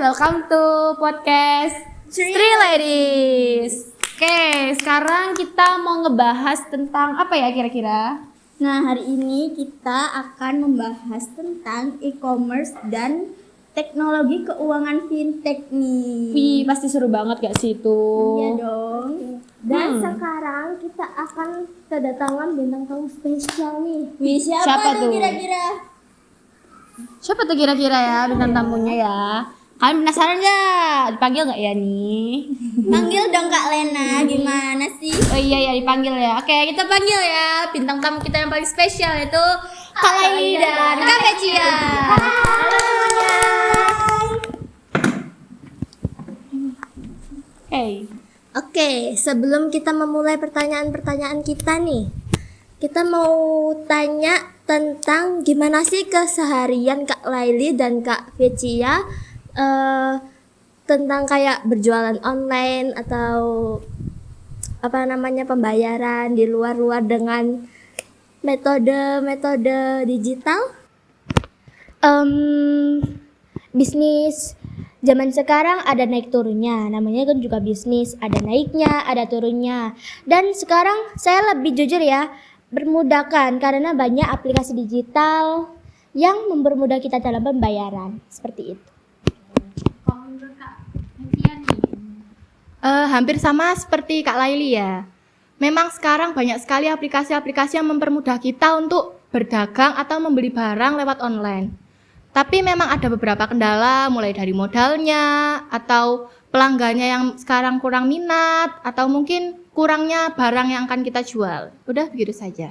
welcome to podcast Three Ladies. Oke, sekarang kita mau ngebahas tentang apa ya kira-kira? Nah, hari ini kita akan membahas tentang e-commerce dan teknologi keuangan fintech nih. Wih, pasti seru banget gak sih itu? Iya dong. Dan sekarang kita akan kedatangan bintang tamu spesial nih. Wih, Siapa tuh? kira-kira? Siapa tuh kira-kira ya bintang tamunya ya? Kalian penasaran gak? Dipanggil gak ya nih? Panggil dong Kak Lena, gimana sih? Oh iya ya dipanggil ya. Oke, kita panggil ya bintang tamu kita yang paling spesial yaitu Kak Laili dan Kak Vecia. Halo semuanya. Hey. Oke, sebelum kita memulai pertanyaan-pertanyaan kita nih, kita mau tanya tentang gimana sih keseharian Kak Laili dan Kak Vecia tentang kayak berjualan online atau pembayaran di luar dengan metode digital. Bisnis zaman sekarang ada naik turunnya, namanya kan juga bisnis, ada naiknya, ada turunnya. Dan sekarang saya lebih jujur ya, bermudahkan karena banyak aplikasi digital yang mempermudah kita dalam pembayaran, seperti itu. Kalau menurut Kak Vecia nih? Hampir sama seperti Kak Laili ya. Memang sekarang banyak sekali aplikasi-aplikasi yang mempermudah kita untuk berdagang atau membeli barang lewat online. Tapi memang ada beberapa kendala, mulai dari modalnya, atau pelanggannya yang sekarang kurang minat, atau mungkin kurangnya barang yang akan kita jual. Udah begitu saja.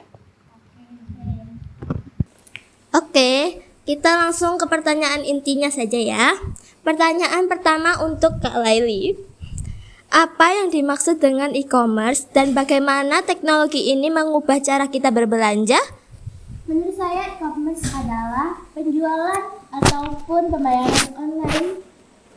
Oke, kita langsung ke pertanyaan intinya saja ya. Pertanyaan pertama untuk Kak Laili. Apa yang dimaksud dengan e-commerce dan bagaimana teknologi ini mengubah cara kita berbelanja? Menurut saya e-commerce adalah penjualan ataupun pembayaran online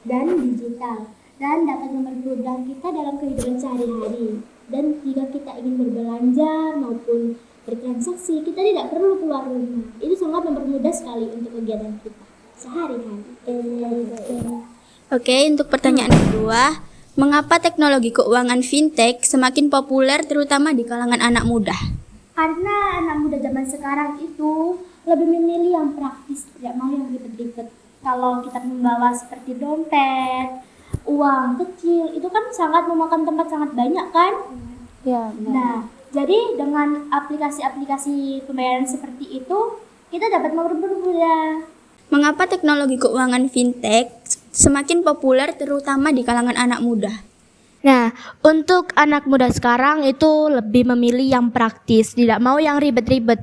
dan digital dan dapat mempermudah kita dalam kehidupan sehari-hari. Dan jika kita ingin berbelanja maupun bertransaksi, kita tidak perlu keluar rumah. Itu sangat mempermudah sekali untuk kegiatan kita sehari-hari. Oke, untuk pertanyaan kedua, mengapa teknologi keuangan fintech semakin populer terutama di kalangan anak muda? Karena anak muda zaman sekarang itu lebih memilih yang praktis, tidak mau yang ribet-ribet. Kalau kita membawa seperti dompet, uang kecil, itu kan sangat memakan tempat sangat banyak kan? Ya, Nah, jadi dengan aplikasi-aplikasi pembayaran seperti itu, kita dapat mempermudah. Mengapa teknologi keuangan fintech semakin populer terutama di kalangan anak muda? Nah, untuk anak muda sekarang itu lebih memilih yang praktis, tidak mau yang ribet-ribet.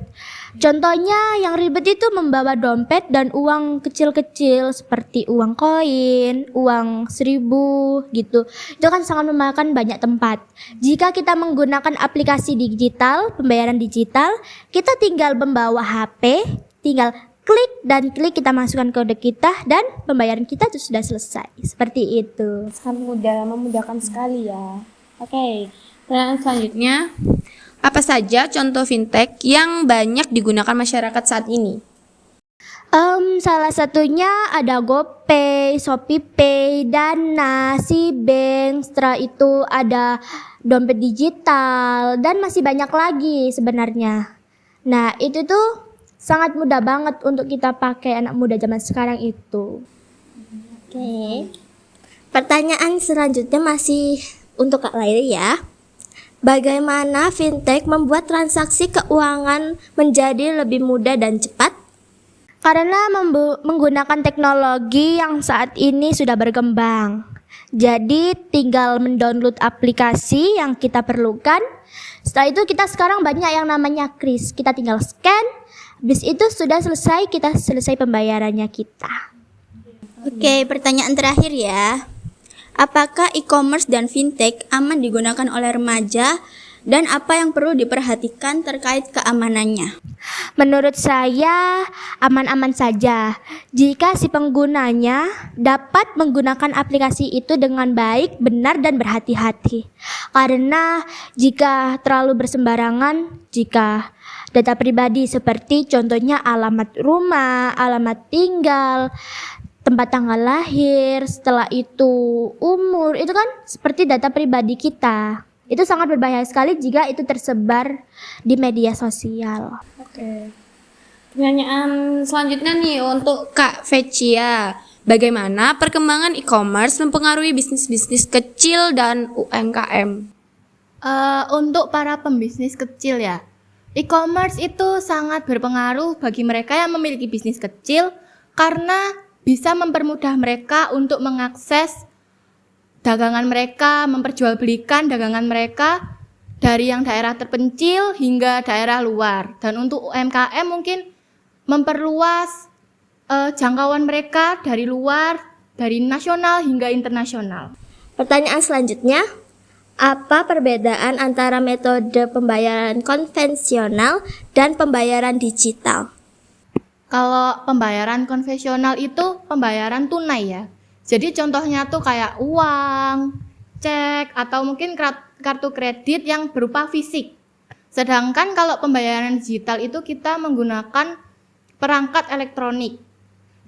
Contohnya yang ribet itu membawa dompet dan uang kecil-kecil seperti uang koin, uang 1.000 gitu. Itu kan sangat memakan banyak tempat. Jika kita menggunakan aplikasi digital, pembayaran digital, kita tinggal membawa HP, tinggal klik kita masukkan kode kita dan pembayaran kita itu sudah selesai. Seperti itu. sangat mudah, memudahkan sekali ya. Oke, pertanyaan selanjutnya. Apa saja contoh fintech yang banyak digunakan masyarakat saat ini? Salah satunya ada GoPay, ShopeePay, Dana, Cbank, setelah itu ada dompet digital dan masih banyak lagi sebenarnya. Nah, itu tuh sangat mudah banget untuk kita pakai anak muda zaman sekarang itu. Oke. Pertanyaan selanjutnya masih untuk Kak Laili ya. Bagaimana fintech membuat transaksi keuangan menjadi lebih mudah dan cepat? Karena menggunakan teknologi yang saat ini sudah berkembang. Jadi tinggal mendownload aplikasi yang kita perlukan. Setelah itu kita sekarang banyak yang namanya kris. Kita tinggal scan. Habis itu sudah selesai, kita selesai pembayarannya kita. Oke, pertanyaan terakhir ya. Apakah e-commerce dan fintech aman digunakan oleh remaja dan apa yang perlu diperhatikan terkait keamanannya? Menurut saya aman-aman saja jika si penggunanya dapat menggunakan aplikasi itu dengan baik, benar dan berhati-hati. Karena jika terlalu bersembarangan, jika data pribadi seperti contohnya alamat rumah, alamat tinggal, tempat tanggal lahir, setelah itu umur, itu kan seperti data pribadi kita. Itu sangat berbahaya sekali jika itu tersebar di media sosial. Oke. Pertanyaan selanjutnya nih untuk Kak Vecia. Bagaimana perkembangan e-commerce mempengaruhi bisnis-bisnis kecil dan UMKM? Untuk para pembisnis kecil ya, e-commerce itu sangat berpengaruh bagi mereka yang memiliki bisnis kecil karena bisa mempermudah mereka untuk mengakses dagangan mereka, memperjualbelikan dagangan mereka dari yang daerah terpencil hingga daerah luar. Dan untuk UMKM mungkin memperluas jangkauan mereka dari luar, dari nasional hingga internasional. Pertanyaan selanjutnya, apa perbedaan antara metode pembayaran konvensional dan pembayaran digital? Kalau pembayaran konvensional itu pembayaran tunai ya. Jadi contohnya tuh kayak uang, cek, atau mungkin kartu kredit yang berupa fisik. Sedangkan kalau pembayaran digital itu kita menggunakan perangkat elektronik.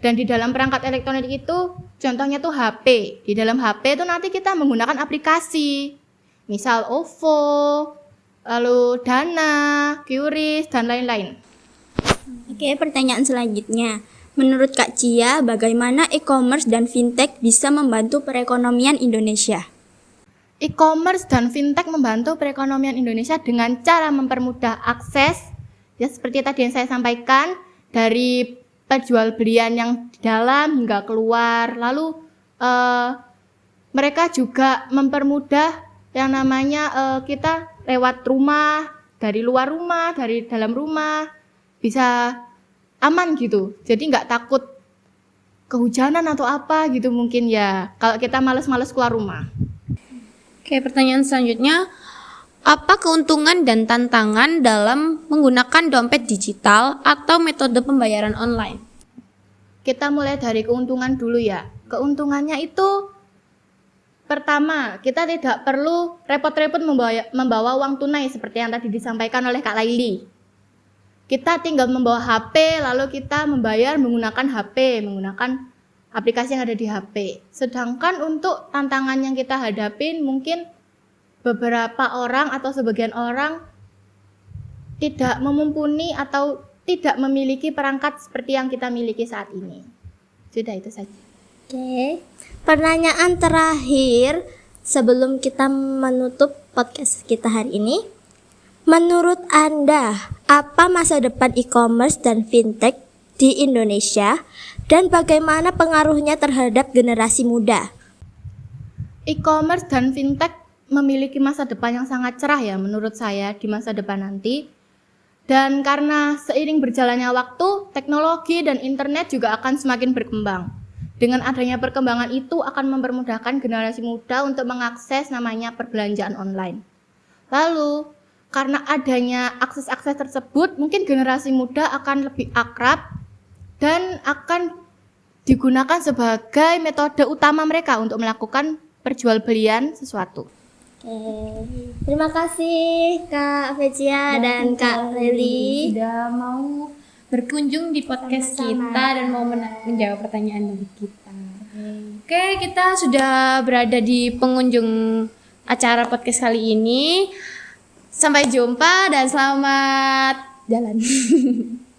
Dan di dalam perangkat elektronik itu contohnya tuh HP. Di dalam HP itu nanti kita menggunakan aplikasi. Misal OVO, lalu Dana, QRIS, dan lain-lain. Oke, pertanyaan selanjutnya. Menurut Kak Cia, bagaimana e-commerce dan fintech bisa membantu perekonomian Indonesia? E-commerce dan fintech membantu perekonomian Indonesia dengan cara mempermudah akses, ya seperti tadi yang saya sampaikan, dari perjualbelian yang di dalam hingga keluar. Lalu mereka juga mempermudah yang namanya kita lewat rumah, dari luar rumah, dari dalam rumah, bisa aman gitu. Jadi nggak takut kehujanan atau apa gitu mungkin ya, kalau kita males-males keluar rumah. Oke, pertanyaan selanjutnya. Apa keuntungan dan tantangan dalam menggunakan dompet digital atau metode pembayaran online? Kita mulai dari keuntungan dulu ya. Keuntungannya itu pertama, kita tidak perlu repot-repot membawa uang tunai seperti yang tadi disampaikan oleh Kak Laili. Kita tinggal membawa HP, lalu kita membayar menggunakan HP, menggunakan aplikasi yang ada di HP. Sedangkan untuk tantangan yang kita hadapin mungkin beberapa orang atau sebagian orang tidak memumpuni atau tidak memiliki perangkat seperti yang kita miliki saat ini. Sudah itu saja. Oke, pertanyaan terakhir sebelum kita menutup podcast kita hari ini. Menurut Anda, apa masa depan e-commerce dan fintech di Indonesia dan bagaimana pengaruhnya terhadap generasi muda? E-commerce dan fintech memiliki masa depan yang sangat cerah ya menurut saya di masa depan nanti. Dan karena seiring berjalannya waktu, teknologi dan internet juga akan semakin berkembang. Dengan adanya perkembangan itu akan mempermudahkan generasi muda untuk mengakses namanya perbelanjaan online. Lalu, karena adanya akses-akses tersebut, mungkin generasi muda akan lebih akrab dan akan digunakan sebagai metode utama mereka untuk melakukan perjualbelian sesuatu. Oke, terima kasih Kak Vecia dan Kak Leli. Sudah mau berkunjung di podcast kita dan mau menjawab pertanyaan dari kita. Oke, kita sudah berada di pengunjung acara podcast kali ini. Sampai jumpa dan selamat jalan.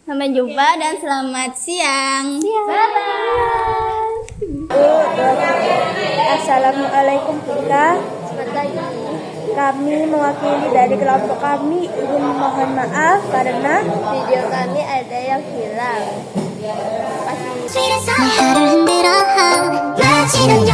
Sampai jumpa dan selamat siang. Assalamualaikum Tika. Kami mewakili dari kelompok kami ingin mohon maaf karena video kami ada yang hilang. 내 혀를 흔들어 마치는